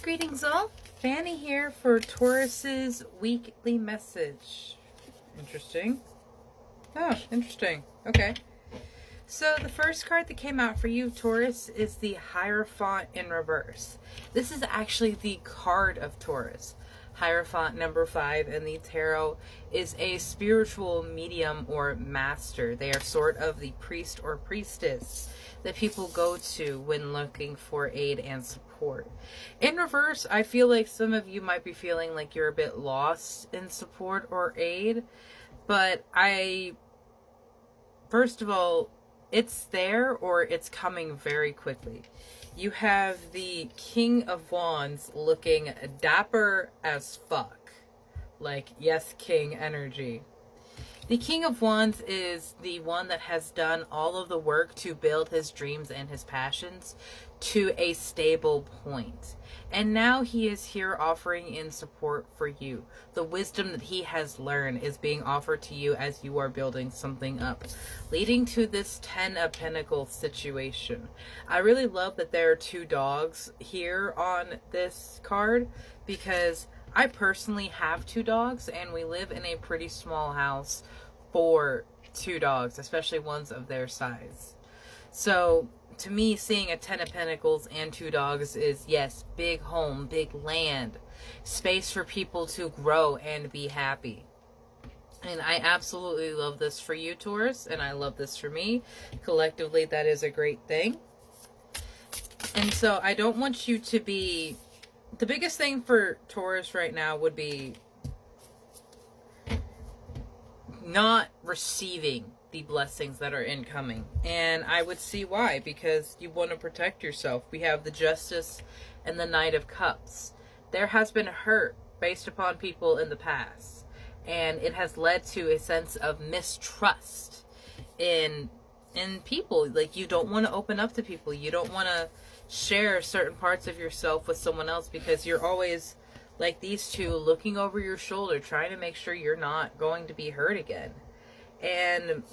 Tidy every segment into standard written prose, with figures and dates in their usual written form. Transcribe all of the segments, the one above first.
Greetings all, Fanny here for Taurus's weekly message. Interesting. Oh, interesting. Okay. So the first card that came out for you, Taurus, is the Hierophant in reverse. This is actually the card of Taurus. Hierophant number 5 in the tarot is a spiritual medium or master. They are sort of the priest or priestess that people go to when looking for aid and support. In reverse, I feel like some of you might be feeling like you're a bit lost in support or aid, but first of all, it's there or it's coming very quickly. You have the King of Wands looking dapper as fuck. Like, yes, king energy. The King of Wands is the one that has done all of the work to build his dreams and his passions to a stable point. And now he is here offering in support for you. The wisdom that he has learned is being offered to you as you are building something up, leading to this 10 of Pentacles situation. I really love that there are 2 dogs here on this card because I personally have 2 dogs and we live in a pretty small house for 2 dogs, especially ones of their size. So to me, seeing a 10 of Pentacles and 2 dogs is, yes, big home, big land, space for people to grow and be happy. And I absolutely love this for you, Taurus, and I love this for me. Collectively, that is a great thing. And so I don't want you to be... The biggest thing for Taurus right now would be not receiving the blessings that are incoming. And I would see why, because you want to protect yourself. We have the Justice and the Knight of Cups. There has been hurt based upon people in the past, and it has led to a sense of mistrust in people. Like, you don't want to open up to people. You don't want to share certain parts of yourself with someone else because you're always like these 2 looking over your shoulder, trying to make sure you're not going to be hurt again. And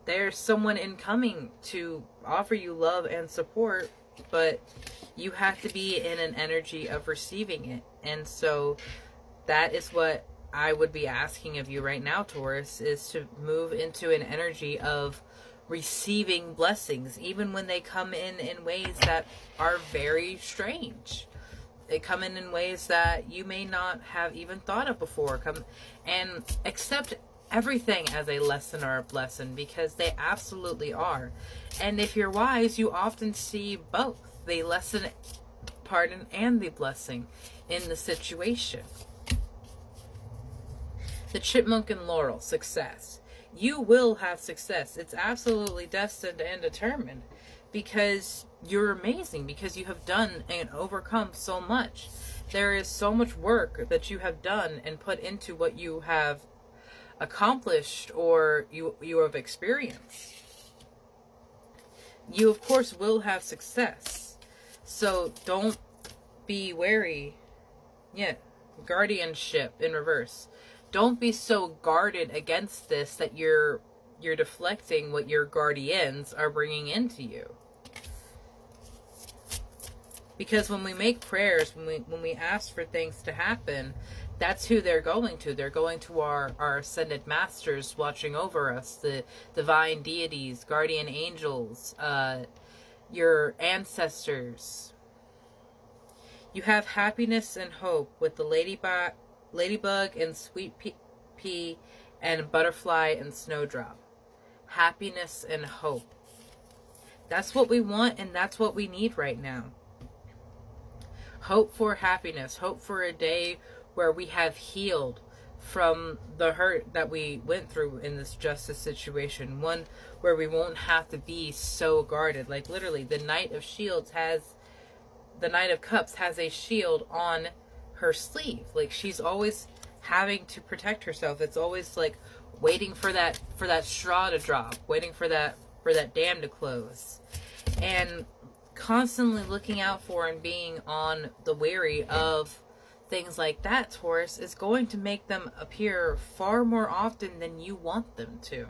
there's someone incoming to offer you love and support, but you have to be in an energy of receiving it. And so that is what I would be asking of you right now, Taurus, is to move into an energy of receiving blessings, even when they come in ways that are very strange. They come in ways that you may not have even thought of before. And accept everything as a lesson or a blessing, because they absolutely are. And if you're wise, you often see both the lesson, pardon, and the blessing in the situation. The Chipmunk and Laurel, success. You will have success. It's absolutely destined and determined, because you're amazing, because you have done and overcome so much. There is so much work that you have done and put into what you have accomplished or you have experienced. You, of course, will have success. So don't be wary. Yeah, guardianship in reverse. Don't be so guarded against this that you're deflecting what your guardians are bringing into you. Because when we make prayers, when we ask for things to happen, that's who they're going to. They're going to our ascended masters watching over us, the divine deities, guardian angels, your ancestors. You have happiness and hope with the ladybug and sweet pea and butterfly and snowdrop. Happiness and hope. That's what we want, and that's what we need right now. Hope for happiness. Hope for a day where we have healed from the hurt that we went through in this justice situation. One where we won't have to be so guarded. Like, literally, the Knight of Cups has a shield on her sleeve. Like, she's always having to protect herself. It's always like waiting for that straw to drop, waiting for that dam to close, and constantly looking out for and being on the wary of things like that, Taurus, is going to make them appear far more often than you want them to.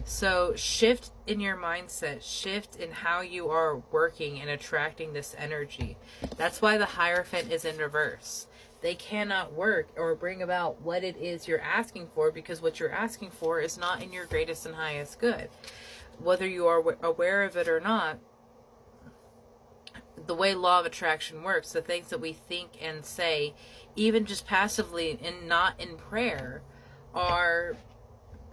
So shift in your mindset, shift in how you are working and attracting this energy. That's why the Hierophant is in reverse. They cannot work or bring about what it is you're asking for, because what you're asking for is not in your greatest and highest good. Whether you are aware of it or not, the way law of attraction works, the things that we think and say, even just passively and not in prayer, are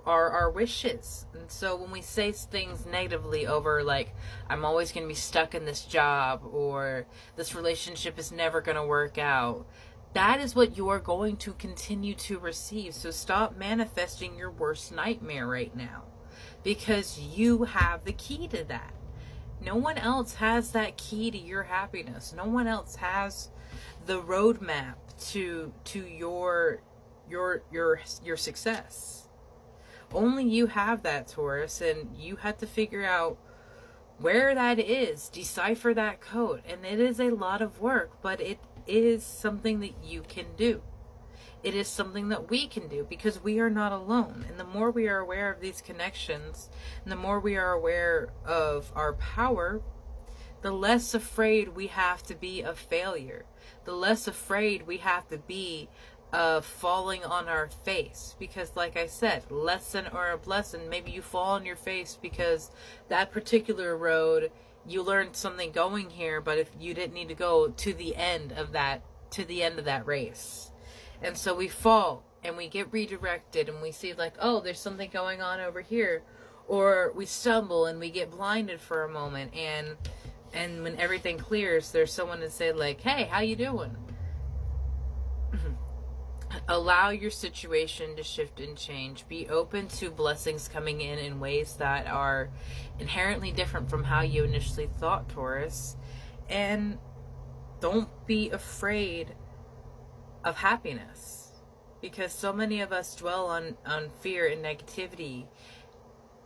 our wishes. And so when we say things negatively over, like, I'm always going to be stuck in this job, or this relationship is never going to work out, that is what you are going to continue to receive. So stop manifesting your worst nightmare right now, because you have the key to that. No one else has that key to your happiness. No one else has the roadmap to your success. Only you have that, Taurus, and you have to figure out where that is, decipher that code. And it is a lot of work, but it is something that you can do. It is something that we can do, because we are not alone. And the more we are aware of these connections, and the more we are aware of our power, the less afraid we have to be of failure. The less afraid we have to be of falling on our face. Because like I said, lesson or a blessing, maybe you fall on your face because that particular road, you learned something going here, but if you didn't need to go to the end of that race. And so we fall and we get redirected, and we see like, oh, there's something going on over here. Or we stumble and we get blinded for a moment, and when everything clears, there's someone to say like, hey, how you doing? Allow your situation to shift and change. Be open to blessings coming in ways that are inherently different from how you initially thought, Taurus. And don't be afraid of happiness, because so many of us dwell on fear and negativity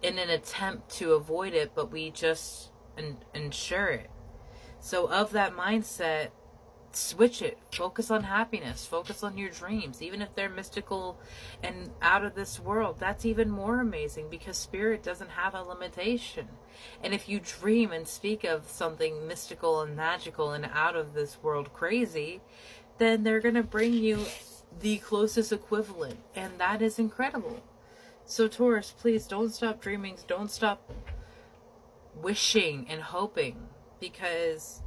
in an attempt to avoid it, but we just ensure it. So of that mindset, switch it. Focus on happiness. Focus on your dreams. Even if they're mystical and out of this world, that's even more amazing, because spirit doesn't have a limitation. And if you dream and speak of something mystical and magical and out of this world crazy, then they're going to bring you the closest equivalent. And that is incredible. So Taurus, please don't stop dreaming. Don't stop wishing and hoping, because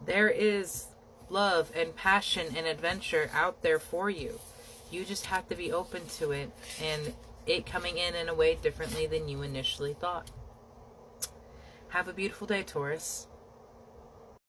there is love and passion and adventure out there for you. You just have to be open to it, and it coming in a way differently than you initially thought. Have a beautiful day, Taurus.